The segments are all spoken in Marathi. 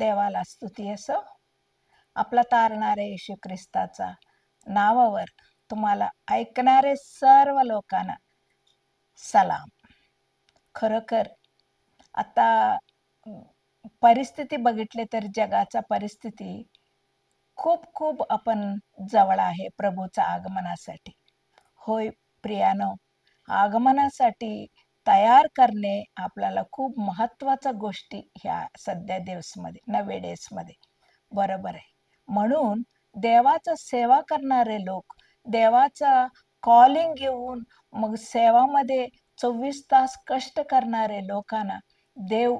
देवाला स्तुती असो. आपला तारणारे येशू ख्रिस्ताचा नावावर तुम्हाला ऐकणारे सर्व लोकांना सलाम. खरोखर आता परिस्थिती बघितली तर जगाचा परिस्थिती खूप खूप आपण जवळ आहे प्रभूच्या आगमनासाठी. होय प्रियानो, आगमनासाठी तयार करणे आपल्याला खूप महत्वाच्या गोष्टी ह्या सध्या नवे डेजमध्ये बरोबर आहे. म्हणून देवाचा सेवा करणारे लोक, देवाचा कॉलिंग घेऊन मग सेवामध्ये 24 तास कष्ट करणारे लोकांना देव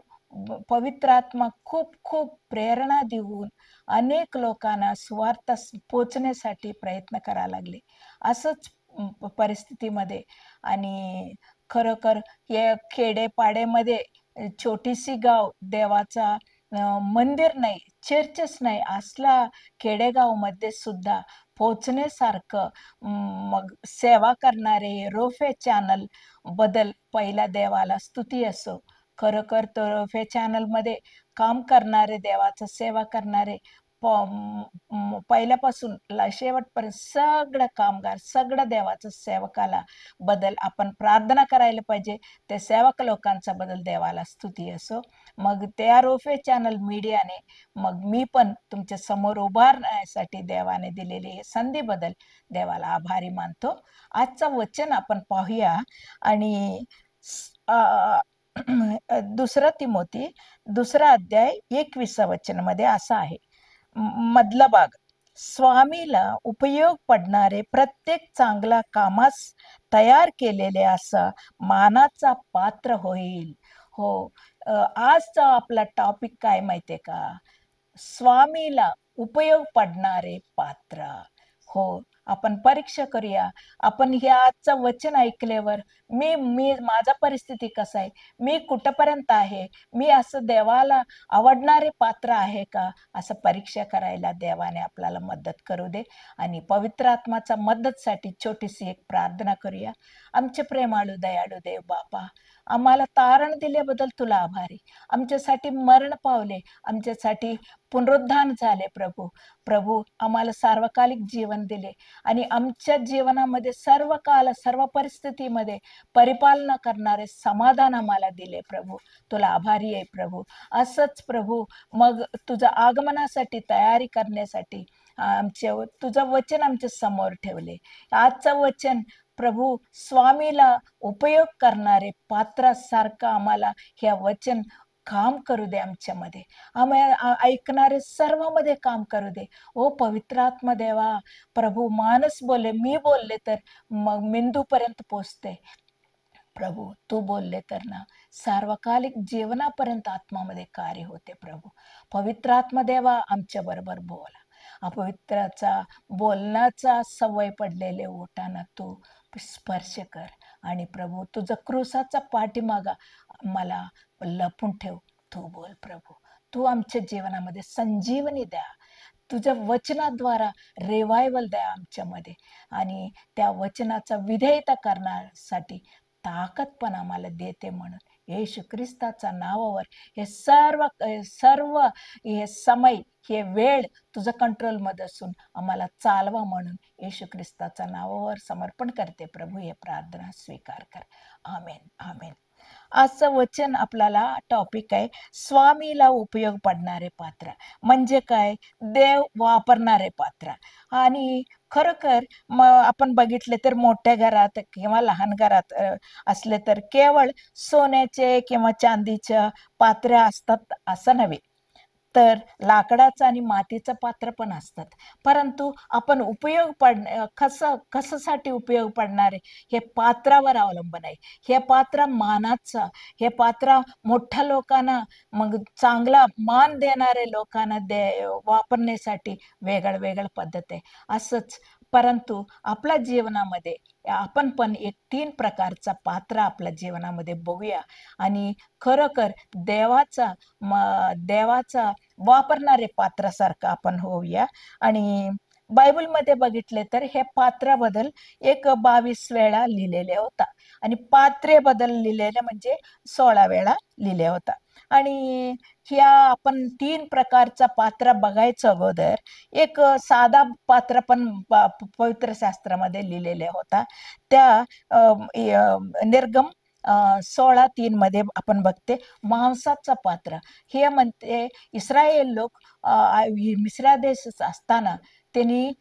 पवित्र आत्मा खूप खूप प्रेरणा देऊन अनेक लोकांना सुवार्ता पोचण्यासाठी प्रयत्न करायला लागले. असंच परिस्थितीमध्ये आणि खरोखर हे खेडेपाड्यामध्ये छोटीशी गाव देवाचा मंदिर नाही, चर्चच नाही असला खेडेगावमध्ये सुद्धा पोचण्यासारखं मग सेवा करणारे रोफे चॅनल बदल पहिला देवाला स्तुती असो. खरोखर तो रोफे चॅनलमध्ये काम करणारे, देवाचं सेवा करणारे पहिल्यापासून शेवटपर्यंत सगळं कामगार, सगळं देवाचं सेवकाला बदल आपण प्रार्थना करायला पाहिजे. ते सेवक लोकांचा बदल देवाला स्तुती असो. मग त्या रोफे चॅनल मीडियाने मग मी पण तुमच्या समोर उभारण्यासाठी देवाने दिलेली हे संधी बदल देवाला आभारी मानतो. आजचं वचन आपण पाहूया आणि दुसरा तिमोथी 2 अध्याय 21 वचन मध्ये असं आहे. मधला भाग, स्वामीला उपयोग पडणारे प्रत्येक चांगला कामास तयार केलेले असा मानाचा पात्र होईल. हो, आजचा आपला टॉपिक काय माहितीये का? स्वामीला उपयोग पडणारे पात्र. हो, आपण परीक्षा करूया. आपण हे आजचं वचन ऐकल्यावर मी मी माझा परिस्थिती कसा आहे, मी कुठपर्यंत आहे, मी असं देवाला आवडणारे पात्र आहे का, असं परीक्षा करायला देवाने आपल्याला मदत करू दे. आणि पवित्र आत्माचा मदतसाठी छोटीशी एक प्रार्थना करूया. आमचे प्रेमाळू दयाळू देव बापा, आम्हाला तारण दिल्याबद्दल तुला आभारी. आमच्यासाठी मरण पावले, आमच्यासाठी पुनरुत्थान झाले प्रभू. प्रभू, आम्हाला सार्वकालिक जीवन दिले आणि आमच्या जीवनामध्ये सर्व काल, सर्व परिस्थितीमध्ये परिपालना करणारे समाधान आम्हाला दिले प्रभू. तुला आभारी आहे प्रभू. असंच प्रभू, मग तुझ्या आगमनासाठी तयारी करण्यासाठी तुझं वचन आमच्या समोर ठेवले. आजचं वचन प्रभू स्वामीला उपयोग करणारे पात्रासारखं आम्हाला हे वचन काम करू दे आमच्यामध्ये. ऐकणारे सर्वांमध्ये काम करू दे. ओ पवित्र आत्मा देवा, प्रभू माणस बोलले, मी बोलले तर मग मेंदूपर्यंत पोचते. प्रभू तू बोलले तर ना सार्वकालिक जीवनापर्यंत आत्मामध्ये कार्य होते. प्रभू पवित्र आत्मा देवा, आमच्या बरोबर बोला. अपवित्राचा बोलण्याचा सवय पडलेले ओठांना तू स्पर्श कर आणि प्रभू तुझा क्रूसाचा पाठीमागा मला लपून ठेव. तू बोल प्रभू. तू आमच्या जीवनामध्ये संजीवनी द्या. तुझ्या वचनाद्वारा रिवायवल द्या आमच्यामध्ये आणि त्या वचनाचा विधेयता करण्यासाठी ताकद पण आम्हाला देते. म्हणून येशू ख्रिस्ताच्या नावावर हे सर्व हे समय, हे वेळ तुझं कंट्रोलमध्ये असून आम्हाला चालवा म्हणून येशू ख्रिस्ताच्या नावावर समर्पण करते. प्रभू हे प्रार्थना स्वीकार कर. आमेन आमेन. आजचं वचन आपल्याला टॉपिक आहे स्वामीला उपयोग पडणारे पात्र. म्हणजे काय? देव वापरणारे पात्र. आणि खरोखर आपण बघितले तर मोठ्या घरात किंवा लहान घरात असले तर केवळ सोन्याचे किंवा चांदीच्या पात्रे असतात असं नव्हे, तर लाकडाचं आणि मातीचं पात्र पण असतात. परंतु आपण कशासाठी उपयोग पडणारे हे पात्रावर अवलंबून आहे. हे पात्र मानाचं, हे पात्र मोठ्या लोकांना, मग चांगला मान देणारे लोकांना वापरण्यासाठी वेगळं पद्धत आहे. असंच परंतु आपल्या जीवनामध्ये आपण पण एक 3 प्रकारचा पात्र आपल्या जीवनामध्ये बघूया आणि खरोखर देवाचा वापरणारे पात्रासारखं आपण होऊया. आणि बायबलमध्ये बघितले तर हे पात्राबद्दल एक 22 वेळा लिहिलेले होता आणि पात्रेबद्दल लिहिलेले म्हणजे 16 वेळा लिहिले होता. आणि ह्या आपण 3 प्रकारचा पात्र बघायचं अगोदर एक साधा पात्र पण पवित्र शास्त्रामध्ये लिहिलेले होता. त्या निर्गम 16:3 मध्ये आपण बघते मांसाचं पात्र. हे म्हणते इस्रायल लोक मिस्र देश असताना त्यांनी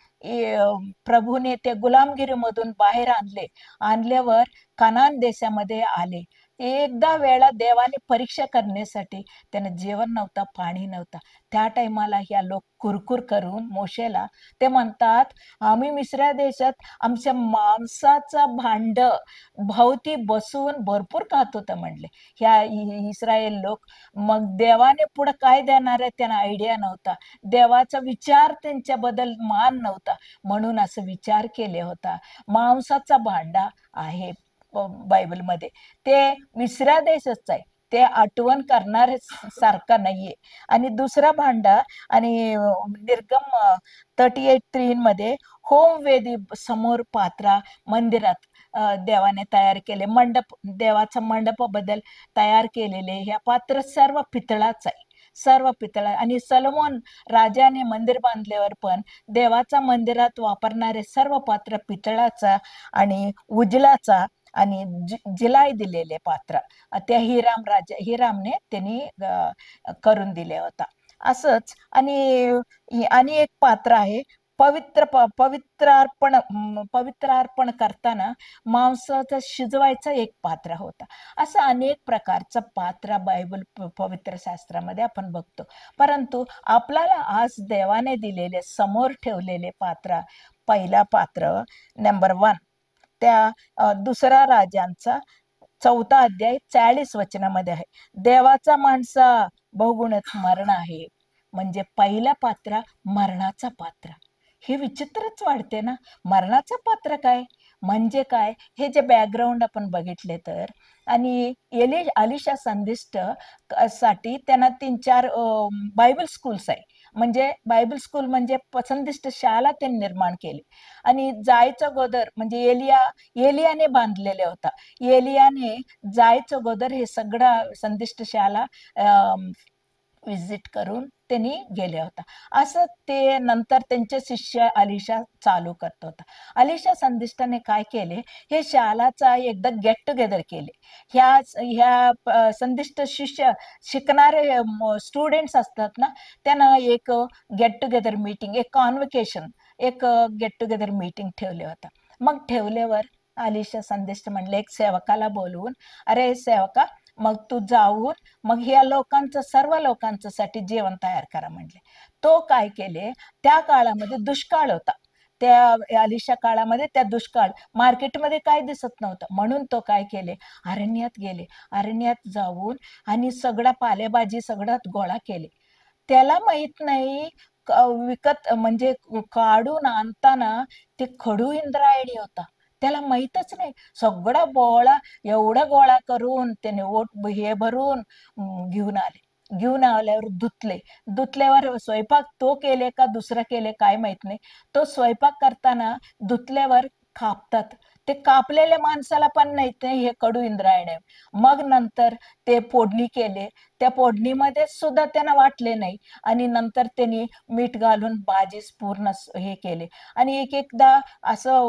प्रभूने ते गुलामगिरीमधून बाहेर आणल्यावर कनान देशामध्ये आले. एकदा वेळा देवाने परीक्षा करण्यासाठी त्यांना जेवण नव्हता, पाणी नव्हता. त्या टाइमाला ह्या लोक कुरकुर करून मोशेला ते म्हणतात, आम्ही मिस्र देशात आमच्या मांसाचा भांड भोवती बसून भरपूर खात होतं म्हणले ह्या इस्रायल लोक. मग देवाने पुढे काय देणार आहे त्यांना आयडिया नव्हता. देवाचा विचार त्यांच्याबद्दल मान नव्हता, म्हणून असं विचार केले होता. मांसाचा भांडा आहे बायबलमध्ये, ते मिस्र देशच आहे, ते आठवण करणारे सारखा नाहीये. आणि दुसरा भांडा आणि निर्गम 38:3 मध्ये होमवेदी समोर पात्रा मंदिरात देवाने तयार केले. देवाचा मंडपाबद्दल तयार केलेले ह्या पात्र सर्व पितळाच आहे, सर्व पितळा. आणि सलोमोन राजाने मंदिर बांधल्यावर पण देवाचा मंदिरात वापरणारे सर्व पात्र पितळाचा आणि उजलाचा आणि जिलाई दिलेले पात्र त्या हिरामने त्यांनी करून दिले होता. असंच आणि एक पात्र आहे पवित्र अर्पण करताना मांसाचं शिजवायचं एक पात्र होता. असं अनेक प्रकारचं पात्र बायबल पवित्र शास्त्रामध्ये आपण बघतो. परंतु आपल्याला आज देवाने दिलेले समोर ठेवलेले पात्र, पहिला पात्र नंबर 1 त्या दुसरा राजांचा 4 अध्याय 40 वचनामध्ये आहे. देवाचा माणसा बहुगुणित मरण आहे. म्हणजे पहिला पात्र मरणाचा पात्र. हे विचित्रच वाटते ना, मरणाचं पात्र काय म्हणजे काय, हे जे बॅकग्राऊंड आपण बघितले तर. आणि अलिशा संदिष्ट साठी त्यांना 3-4 बायबल स्कूल्स आहे. म्हणजे बायबल स्कूल म्हणजे संदिष्ट शाळा त्यांनी निर्माण केली. आणि जायचं अगोदर म्हणजे एलियाने बांधलेले होता. एलियाने जायचं अगोदर हे सगळं संदिष्ट शाळा विजिट करून त्यांनी गेले होता. असं ते नंतर त्यांचे शिष्य अलिशा चालू करत होता. अलिशा संदिष्टाने काय केले, हे शालाचा एकदा गेट टुगेदर केले. ह्या संदिष्ट शिष्य शिकणारे स्टुडंट्स असतात ना, त्यांना एक गेट टुगेदर मीटिंग, एक कॉन्व्होकेशन, एक गेट टुगेदर मीटिंग ठेवले होता. मग ठेवल्यावर अलिशा संदिष्ट म्हणले एक सेवकाला बोलवून, अरे सेवका, मग तू जाऊन मग ह्या सर्व लोकांचं साठी जेवण तयार करा म्हणले. तो काय केले, त्या काळामध्ये दुष्काळ होता. त्या अलिशा काळामध्ये त्या दुष्काळ, मार्केटमध्ये काय दिसत नव्हतं, म्हणून तो काय केले, अरण्यात गेले. अरण्यात जाऊन आणि सगळा पालेभाजी सगळ्यात गोळा केले. त्याला माहित नाही विकत म्हणजे काढून आणताना ते खडू इंद्रायणी होता, त्याला माहीतच नाही. सगळा एवढा गोळा करून त्याने हे भरून घेऊन आल्यावर धुतल्यावर स्वयंपाक तो केले का दुसरा केले काय माहित नाही. तो स्वयंपाक करताना धुतल्यावर कापतात. ते कापलेल्या माणसाला पण नाही हे कडू इंद्रायणी. मग नंतर ते फोडणी केले, त्या फोडणीमध्ये सुद्धा त्यांना वाटले नाही. आणि नंतर त्यांनी मीठ घालून भाजी पूर्ण हे केले. आणि एकदा असं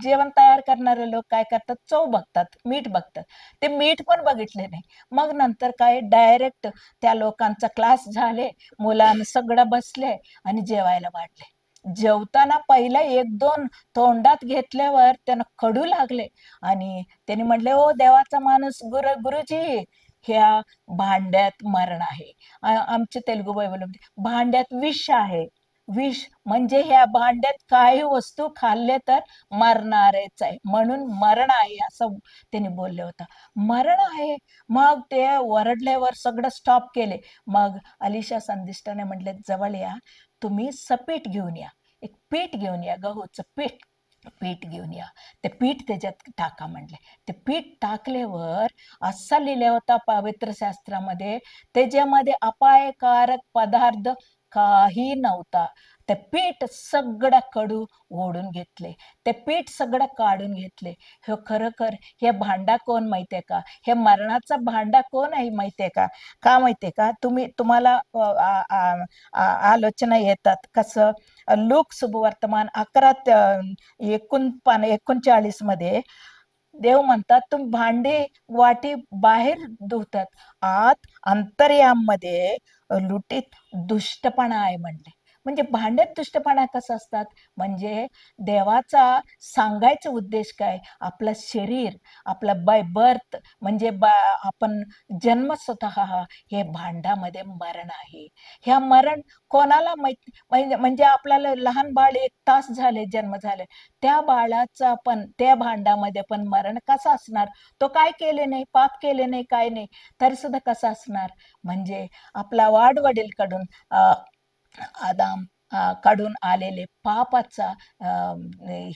जेवण तयार करणारे लोक काय करतात, चव बघतात, मीठ बघतात. ते मीठ पण बघितले नाही. मग नंतर काय डायरेक्ट त्या लोकांचा क्लास झाले, मुलांना सगळं बसले आणि जेवायला वाढले. जेवताना पहिला 1-2 तोंडात घेतल्यावर त्यांना कडू लागले. आणि त्यांनी म्हटले, ओ देवाचा माणूस गुरुजी, ह्या भांड्यात मरण आहे. आमचे तेलुगू बायबलमध्ये भांड्यात विष आहे. विष म्हणजे ह्या भांड्यात काही वस्तू खाल्ले तर मरणारेच आहे, म्हणून मरण आहे असं त्यांनी बोलले होता. मरण आहे. मग ते वरडल्यावर सगळं स्टॉप केले. मग अलिशा संदिष्टाने म्हटले, जवळ या, तुम्ही सपीठ घेऊन या, एक पीठ घेऊन या, गहूचं पीठ घेऊन या. ते पीठ त्याच्यात टाका म्हणले. ते पीठ टाकल्यावर असा लिहिला होता पवित्र शास्त्रामध्ये, त्याच्यामध्ये अपायकारक पदार्थ काही नव्हता. ते पीठ सगळं कडू ओढून घेतले, ते पीठ सगळं काढून घेतले. हे खरोखर हे भांडा कोण माहितीये का? हे मरणाचा भांडा कोण आहे माहितीये का? का माहितीये का? तुम्हाला आलोचना येतात कसं? लूक शुभवर्तमान 11:39 मध्ये देव म्हणतात, तुम्ही भांडे वाटी बाहेर धुतात, आत अंतर्यामध्ये लुटीत दुष्टपणा आहे म्हणले. म्हणजे भांड्यात दुष्टपणा कसं असतात? म्हणजे देवाचा सांगायचा उद्देश काय? आपलं शरीर, आपलं बाय बर्थ म्हणजे आपण जन्म स्वतः हे भांड्यामध्ये मरण आहे. ह्या मरण कोणाला माहित? म्हणजे आपल्याला लहान बाळ 1 तास झाले जन्म झाले, त्या बाळाचा पण त्या भांड्यामध्ये पण मरण कसं असणार? तो काय केले नाही, पाप केले नाही, काय नाही, तरी सुद्धा कसं असणार? म्हणजे आपला वाडवडीलकडून आदाम कडून आलेले पापाचा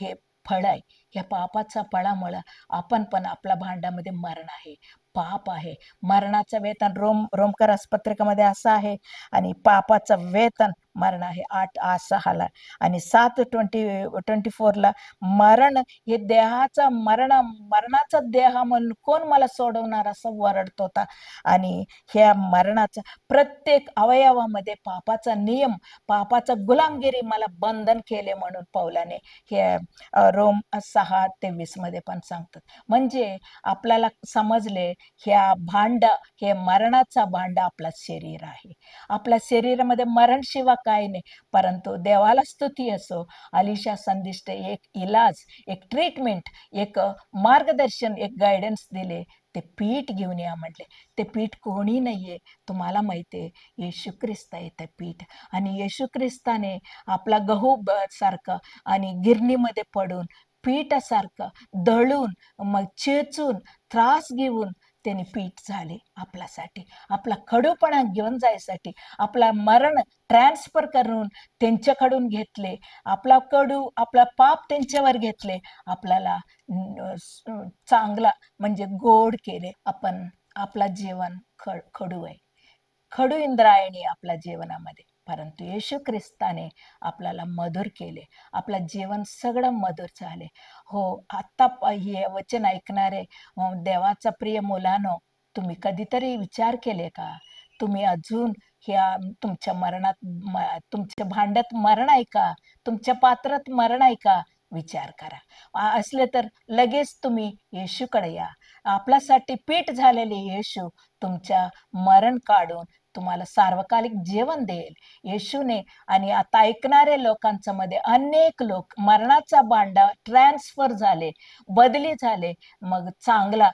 हे फळ आहे. या पापाच्या फळामुळे आपण पण आपल्या भांड्यामध्ये मरण आहे, पाप आहे. मरणाचं वेतन रोमकर पत्रिकेमध्ये असं आहे, आणि पापाचं वेतन मरण आहे 8:6 आणि 7:24 मरण हे देहाचं मरणाचा देह म्हणून कोण मला सोडवणार असं वरडत होता. आणि ह्या मरणाचा प्रत्येक अवयवामध्ये पापाचा नियम, पापाचा गुलामगिरी मला बंधन केले म्हणून पौलाने हे रोम 6:23 मध्ये पण सांगतात. म्हणजे आपल्याला समजले ह्या हे मरणाचा भांडा आपला शरीर आहे. आपल्या शरीरामध्ये मरण शिवाय काय नाही, परंतु देवाला स्तुती असो, अलिशा संदिष्ट एक इलाज, एक ट्रीटमेंट, एक मार्गदर्शन, एक गायडन्स दिले. ते पीठ घेऊन या म्हटले. ते पीठ कोणी नाहीये, तुम्हाला माहितीये, येशू ख्रिस्त आहे ते पीठ. आणि येशू ख्रिस्ताने आपला गहू सारखं आणि गिरणीमध्ये पडून पीठासारखं दळून, मग चेचून, त्रास घेऊन त्यांनी पीठ झाले आपल्यासाठी, आपला खडूपणा घेऊन जायसाठी, आपला मरण ट्रान्सफर करून त्यांच्याकडून घेतले, आपला कडू, आपला पाप त्यांच्यावर घेतले, आपल्याला चांगला म्हणजे गोड केले. आपण आपला जीवन खडू आहे, खडू इंद्रायणी आपल्या जीवनामध्ये, परंतु येशू ख्रिस्ताने आपल्याला मधुर केले, आपलं जीवन सगळं मधुर झाले. हो, आता हे वचन ऐकणारे देवाचा प्रिय मुलानो, तुम्ही कधीतरी विचार केले का? तुम्ही अजून ह्या तुमच्या तुमच्या भांड्यात मरण आहे का? तुमच्या पात्रात मरण आहे का? विचार करा. असले तर लगेच तुम्ही येशूकडे या. आपल्यासाठी पीठ झालेले येशू तुमच्या मरण काढून तुम्हाला सार्वकालिक जीवन देईल. येशूने आणि आता ऐकणाऱ्या लोकांच्या मध्ये अनेक लोक मरणाचा भांडा ट्रान्सफर झाले, बदली झाले, मग चांगला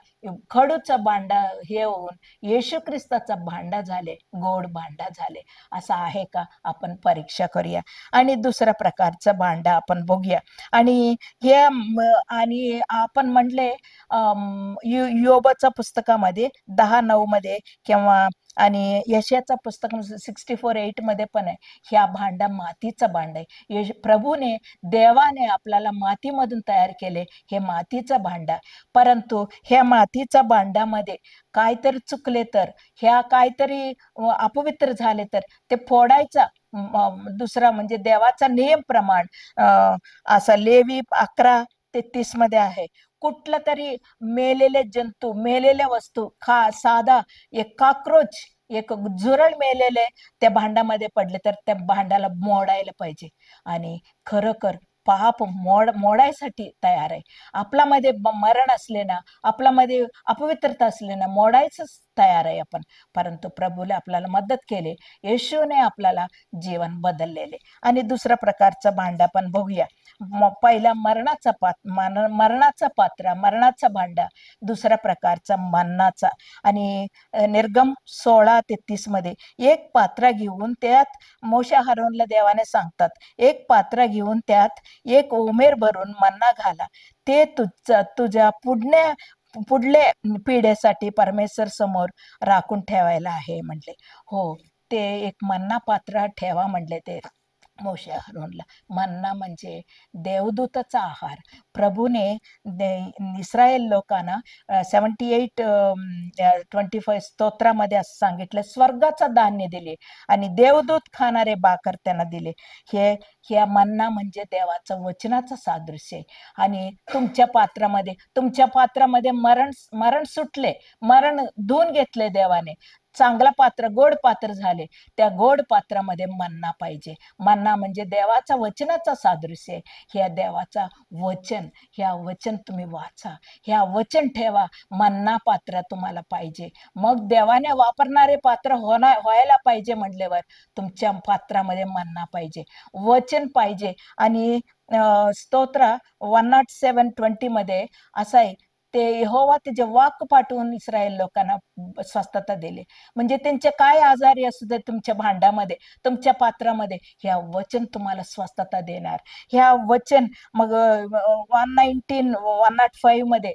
खडूचा भांडा हे होऊन येशू ख्रिस्ताचा भांडा झाले, गोड भांडा झाले. असं आहे का? आपण परीक्षा करूया आणि दुसऱ्या प्रकारचा भांडा आपण बघूया. आणि हे आणि आपण म्हटले योबाच्या पुस्तकामध्ये 10:9 मध्ये किंवा आणि यशाच्या पुस्तक 64:8 मध्ये पण आहे, ह्या भांडा मातीचा भांडा आहे. प्रभूने, देवाने आपल्याला मातीमधून तयार केले, हे मातीचा भांडा. परंतु ह्या मातीच्या भांड्यामध्ये काहीतरी चुकले तर, ह्या काहीतरी अपवित्र झाले तर ते फोडायचा दुसरा म्हणजे देवाचा नियम प्रमाण असा लेवी 11:33 मध्ये आहे. कुठला तरी मेलेले जंतू, मेलेल्या वस्तू साधा एक कॉकरोच, एक झुरळ मेलेले त्या भांड्यामध्ये पडले तर त्या भांड्याला मोडायला पाहिजे. आणि खरोखर पाप मोडायसाठी तयार आहे. आपल्यामध्ये मरण असले ना, आपल्यामध्ये अपवित्रता असले ना, मोडायचंच तयार आहे आपण. परंतु प्रभूला आपल्याला मदत केले, येशूने आपल्याला जीवन बदललेले. आणि दुसऱ्या प्रकारचा भांडा पण बघूया. पहिला मरणाचा पात्र, मरणाचा भांडा. दुसऱ्या प्रकारचा मन्नाचा. आणि निर्गम 16:33 मध्ये एक पात्र घेऊन त्यात मोशे आरोनला देवाने सांगतात, एक पात्र घेऊन त्यात एक ओमेर भरून मन्ना घाला, ते तुझ्या पुढल्या पिढ्यासाठी परमेश्वर समोर राखून ठेवायला आहे म्हणले. हो, ते एक मन्ना पात्र ठेवा म्हणले ते. मोशे अहरोनला. मन्ना म्हणजे देवदूताचा आहार. प्रभूने इस्रायल लोकांना 78:25 स्तोत्रामध्ये असं सांगितलं, स्वर्गाचा धान्य दिले आणि देवदूत खाणारे बाकर त्यांना दिले. हे ह्या मन्ना म्हणजे देवाचं वचनाचं सादृश्य आहे. आणि तुमच्या पात्रामध्ये मरण मरण सुटले, मरण धुवून घेतले देवाने, चांगला पात्र, गोड पात्र झाले. त्या गोड पात्रामध्ये मन्ना पाहिजे. मन्ना म्हणजे देवाचा वचनाचा सादृश्य आहे. ह्या देवाचा वचन, ह्या वचन तुम्ही वाचा, ह्या वचन ठेवा. मन्ना पात्र तुम्हाला पाहिजे. मग देवाने वापरणारे पात्र व्हायला पाहिजे म्हटल्यावर तुमच्या पात्रामध्ये मन्ना पाहिजे, वचन पाहिजे. आणि स्तोत्र 107:20 मध्ये असं आहे, ते यहोवा त्याचे वाक पाठवून इस्रायल लोकांना स्वस्थता दिली. म्हणजे त्यांचे काय आजारी असू दे, तुमच्या भांड्यामध्ये, तुमच्या पात्रामध्ये ह्या वचन तुम्हाला स्वस्थता देणार. ह्या वचन मग 105 मध्ये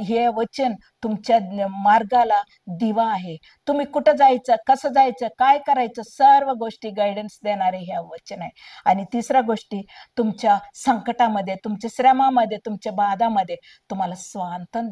हे वचन तुमच्या मार्गाला दिवा आहे. तुम्ही कुठं जायचं, कसं जायचं, काय करायचं, सर्व गोष्टी गायडन्स देणारे ह्या वचन आहे. आणि तिसऱ्या गोष्टी, तुमच्या संकटामध्ये, तुमच्या श्रमामध्ये, तुमच्या बाधामध्ये तुम्हाला सांत्वन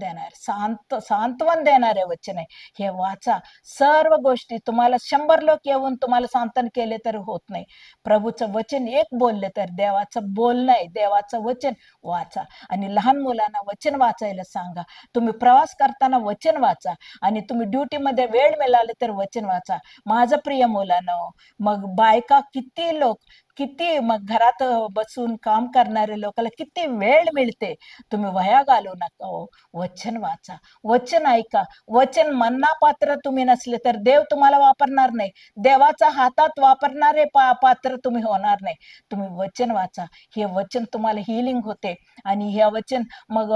देणारे वचन आहे. हे वाचा. सर्व गोष्टी तुम्हाला 100 लोक येऊन तुम्हाला सांत्वन केले तर होत नाही. प्रभूचं वचन एक बोलले तर देवाचं बोलणं आहे, देवाचं वचन वाचा. आणि लहान मुलांना वचन वाचायला सांगा. तुम्ही प्रवास करताना वचन वाचा. आणि तुम्ही ड्युटीमध्ये वेळ मिळाले तर वचन वाचा. माझं प्रिय मुलांनो, मग बायका किती मग घरात बसून काम करणारे लोकांना किती वेळ मिळते. तुम्ही वह्या घालू नका हो, वचन वाचा, वचन ऐका. वचन मन्ना पात्र तुम्ही नसले तर देव तुम्हाला वापरणार नाही. देवाचा हातात वापरणारे पात्र तुम्ही होणार नाही. तुम्ही वचन वाचा. हे वचन तुम्हाला हिलिंग होते. आणि हे वचन मग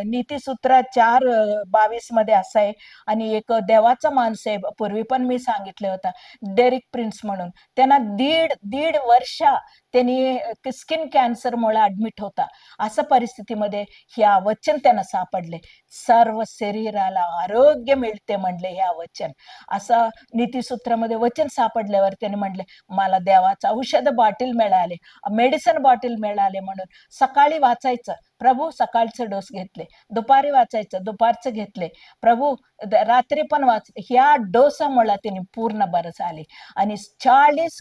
नीतिसूत्र 4:22 मध्ये असं आहे. आणि एक देवाचा माणूस आहे, पूर्वी पण मी सांगितलं होता, डेरिक प्रिन्स म्हणून. त्यांना दीड वर्ष त्यांनी स्किन कॅन्सरमुळे ऍडमिट होता. अशा परिस्थितीमध्ये ह्या वचन त्यांना सापडले. सर्व शरीराला आरोग्य मिळते म्हणले ह्या वचन. असं नीतिसूत्रामध्ये वचन सापडल्यावर त्याने म्हणले, मला देवाचं औषध बॉटल मिळाले, मेडिसिन बॉटल मिळाले. म्हणून सकाळी वाचायचं, प्रभू सकाळचं डोस घेतले, दुपारी वाचायचं, दुपारचं घेतले, प्रभू रात्री पण वाच. ह्या डोसामुळे त्यांनी पूर्ण बरं झाले. आणि 40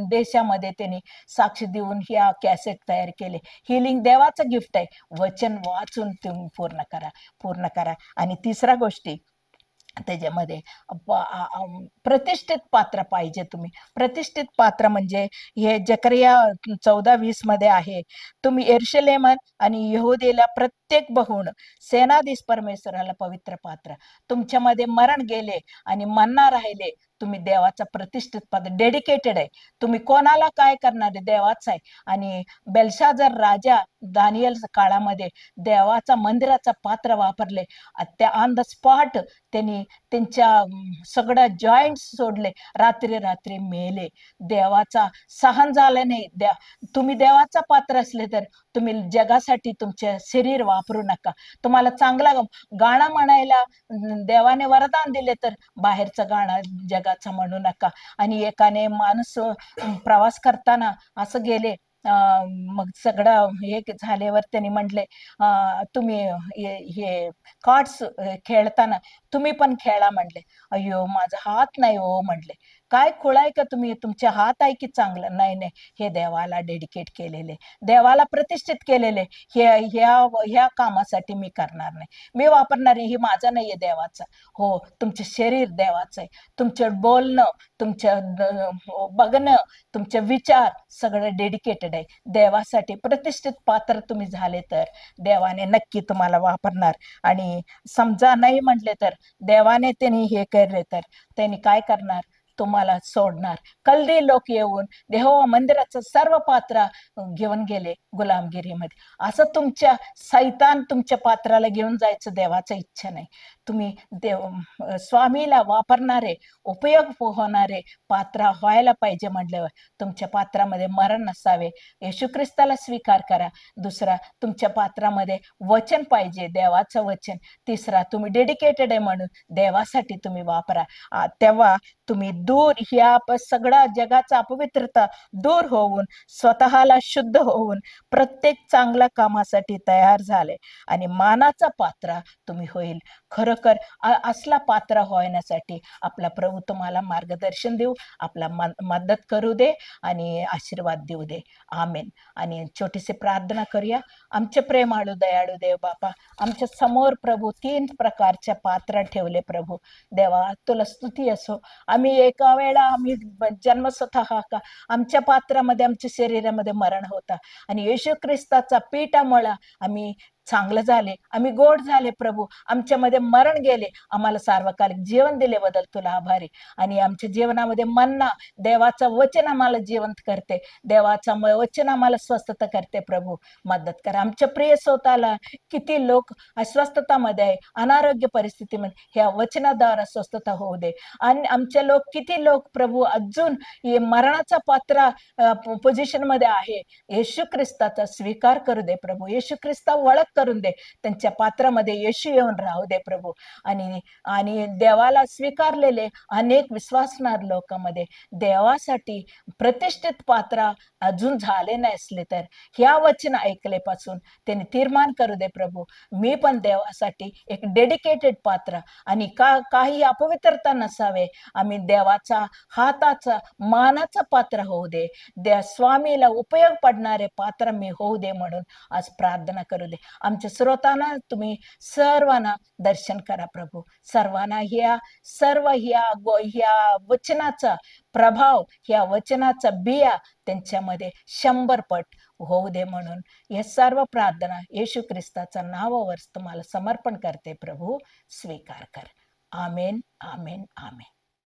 देशामध्ये त्यांनी साक्ष देऊन ह्या कॅसेट तयार केले. हिलिंग देवाचं गिफ्ट आहे. वचन वाचून तुम्ही पूर्ण करा. आणि तिसऱ्या गोष्टी त्याच्यामध्ये प्रतिष्ठित पात्र पाहिजे. तुम्ही प्रतिष्ठित पात्र म्हणजे हे जकरिया 14:20 मध्ये आहे, तुम्ही यरूशलेम आणि यहूदेला प्रत्येक बहून सेनाधीश परमेश्वराला पवित्र पात्र. तुमच्यामध्ये मरण गेले आणि मन्ना राहिले. तुम्ही देवाचा प्रतिष्ठित पात्र, डेडिकेटेड आहे. तुम्ही कोणाला काय करणारे, देवाचा आहे. आणि बेलशाझर राजा दानियल काळामध्ये देवाचा मंदिराचा पात्र वापरले. त्या ऑन द स्पॉट त्यांनी त्यांच्या सगळं जॉईंट्स सोडले, रात्री मेले. देवाचा सहन झालं नाही. तुम्ही देवाचा पात्र असले तर तुम्ही जगासाठी तुमचे शरीर वापरू नका. तुम्हाला चांगला गाणं म्हणायला देवाने वरदान दिले तर बाहेरचं गाणं जगाचं म्हणू नका. आणि एकाने माणूस प्रवास करताना असं गेले, मग सगळं हे झाल्यावर त्यांनी म्हटले, तुम्ही हे कार्ड्स खेळताना तुम्ही पण खेळा म्हणले. अय्यो माझा हात नाही हो म्हटले. काय खुळाय का तुम्ही, तुमचे हात आहे की चांगलं? नाही, हे देवाला डेडिकेट केलेले, देवाला प्रतिष्ठित केलेले. ह्या कामासाठी मी करणार नाही, मी वापरणार नाही. हे माझं नाहीये, देवाचं. हो, तुमचे शरीर देवाचं आहे. तुमचं बोलणं, तुमचं बघणं, तुमचे विचार सगळं डेडिकेटेड आहे देवासाठी. प्रतिष्ठित पात्र तुम्ही झाले तर देवाने नक्की तुम्हाला वापरणार. आणि समजा नाही म्हटले तर देवाने त्यांनी हे केले तर त्यांनी काय करणार, तुम्हाला सोडणार. कल्दी लोक येऊन यहोवा मंदिराचं सर्व पात्र घेऊन गेले गुलामगिरीमध्ये. असं सैतान तुमच्या पात्राला घेऊन जायचं देवाचं इच्छा नाही. तुम्ही स्वामीला वापरणारे, उपयोग होणारे पात्र व्हायला पाहिजे म्हटल्यावर तुमच्या पात्रामध्ये मरण नसावे. येशू ख्रिस्ताला स्वीकार करा. दुसरा, तुमच्या पात्रामध्ये वचन पाहिजे, देवाचं वचन. तिसरा, तुम्ही डेडिकेटेड आहे म्हणून देवासाठी तुम्ही वापरा. तेव्हा तुम्ही दूर ह्या सगळ्या जगाचा अपवित्रता दूर होऊन, स्वतःला शुद्ध होऊन प्रत्येक चांगल्या कामासाठी तयार झाले आणि मानाचा पात्र तुम्ही होईल. खरोखर असला पात्र होण्यासाठी आपला प्रभू तुम्हाला मार्गदर्शन देऊ, आपला मदत करू दे आणि आशीर्वाद देऊ दे. आमेन. आणि छोटीशी प्रार्थना करूया. आमचे प्रेमाळू दयाळू देव बापा, आमच्या समोर प्रभू 3 प्रकारच्या पात्र ठेवले. प्रभू देवा, तुला स्तुती असो. आम्ही एका वेळा जन्म स्वतः का आमच्या पात्रामध्ये, आमच्या शरीरामध्ये मरण होता आणि येशू ख्रिस्ताचा पीठामुळे आम्ही चांगलं झाले, आम्ही गोड झाले. प्रभू, आमच्यामध्ये मरण गेले, आम्हाला सार्वकालिक जीवन दिले बद्दल तुला आभारी. आणि आमच्या जीवनामध्ये मन्ना, देवाचं वचन आम्हाला जिवंत करते, देवाचं वचन आम्हाला स्वस्थता करते. प्रभू मदत करा. आमच्या प्रिय स्वतःला किती लोक अस्वस्थतामध्ये आहे, अनारोग्य परिस्थितीमध्ये, ह्या वचनाद्वारा स्वस्थता होऊ दे. आणि आमचे लोक किती लोक प्रभू अजून मरणाचा पात्र पोझिशन मध्ये आहे, येशू ख्रिस्ताचा स्वीकार करू दे. प्रभू येशू ख्रिस्ता ओळख करून दे, त्यांच्या पात्रामध्ये येशू येऊन राहू दे. प्रभू आणि देवाला स्वीकारलेले अनेक विश्वासणारे लोकांमध्ये देवासाठी प्रतिष्ठित पात्र अजून झाले नसले तर ह्या वचन ऐकलेपासून त्यांनी तीर्मान करू दे. प्रभू, मी पण देवासाठी एक डेडिकेटेड पात्र आणि काही अपवित्रता नसावे, आम्ही देवाचा हाताचा मानाचा पात्र होऊ दे, स्वामीला उपयोग पडणारे पात्र मी होऊ दे म्हणून आज प्रार्थना करू दे. आमच्या श्रोतांना तुम्ही सर्वांना दर्शन करा. प्रभू, सर्वांना ह्या वचनाचा प्रभाव, ह्या वचनाचा बिया त्यांच्यामध्ये 100 पट होऊ दे म्हणून हे सर्व प्रार्थना येशू ख्रिस्ताच्या नावावर तुम्हाला समर्पण करते. प्रभू स्वीकार कर. आमेन, आमेन, आमेन.